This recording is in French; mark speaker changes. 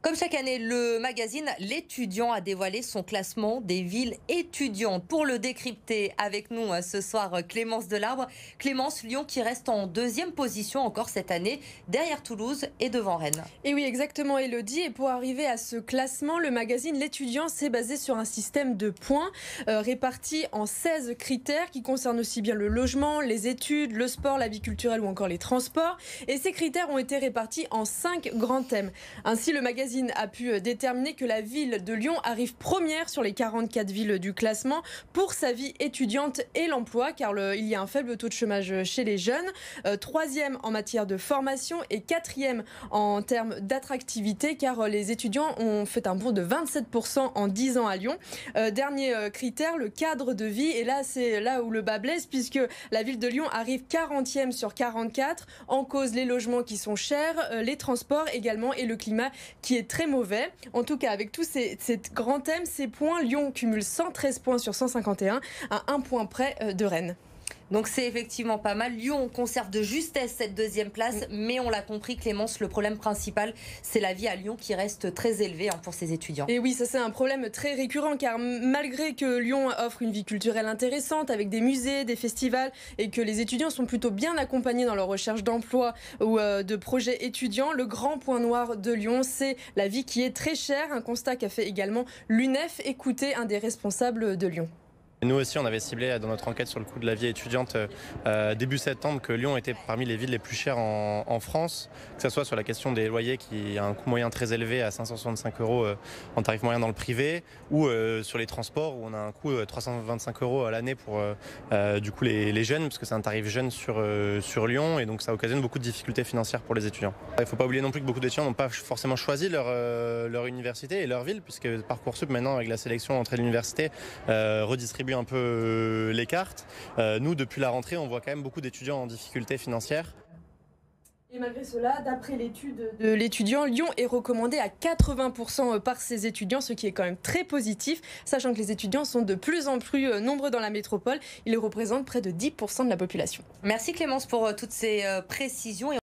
Speaker 1: Comme chaque année, le magazine L'Étudiant a dévoilé son classement des villes étudiantes. Pour le décrypter avec nous ce soir, Clémence Delarbre. Clémence, Lyon qui reste en deuxième position encore cette année, derrière Toulouse et devant Rennes.
Speaker 2: Et oui, exactement, Elodie. Et pour arriver à ce classement, le magazine L'Étudiant s'est basé sur un système de points répartis en 16 critères qui concernent aussi bien le logement, les études, le sport, la vie culturelle ou encore les transports. Et ces critères ont été répartis en 5 grands thèmes. Ainsi, le magazine a pu déterminer que la ville de Lyon arrive première sur les 44 villes du classement pour sa vie étudiante et l'emploi, car il y a un faible taux de chômage chez les jeunes. Troisième en matière de formation et quatrième en termes d'attractivité, car les étudiants ont fait un bond de 27% en 10 ans à Lyon. Dernier critère, le cadre de vie. Et là, c'est là où le bas blesse, puisque la ville de Lyon arrive 40e sur 44. En cause, les logements qui sont chers, les transports également et le climat qui est très mauvais. En tout cas, avec tous ces grands thèmes, ces points, Lyon cumule 113 points sur 151 à 1 point près de Rennes.
Speaker 1: Donc c'est effectivement pas mal. Lyon conserve de justesse cette deuxième place, mais on l'a compris, Clémence, le problème principal, c'est la vie à Lyon qui reste très élevée pour ses étudiants.
Speaker 2: Et oui, ça c'est un problème très récurrent, car malgré que Lyon offre une vie culturelle intéressante avec des musées, des festivals, et que les étudiants sont plutôt bien accompagnés dans leur recherche d'emploi ou de projets étudiants, le grand point noir de Lyon, c'est la vie qui est très chère. Un constat qu'a fait également l'UNEF. Écoutez un des responsables de Lyon.
Speaker 3: Nous aussi, on avait ciblé dans notre enquête sur le coût de la vie étudiante début septembre que Lyon était parmi les villes les plus chères en France, que ce soit sur la question des loyers qui a un coût moyen très élevé à 565 € en tarif moyen dans le privé, ou sur les transports où on a un coût 325 € à l'année pour du coup les jeunes, parce que c'est un tarif jeune sur Lyon, et donc ça occasionne beaucoup de difficultés financières pour les étudiants. Il ne faut pas oublier non plus que beaucoup d'étudiants n'ont pas forcément choisi leur université et leur ville, puisque Parcoursup maintenant avec la sélection entrée de l'université redistribue un peu les cartes. Nous, depuis la rentrée, on voit quand même beaucoup d'étudiants en difficulté financière.
Speaker 2: Et malgré cela, d'après l'étude de l'étudiant, Lyon est recommandé à 80% par ses étudiants, ce qui est quand même très positif, sachant que les étudiants sont de plus en plus nombreux dans la métropole. Ils représentent près de 10% de la population.
Speaker 1: Merci Clémence pour toutes ces précisions.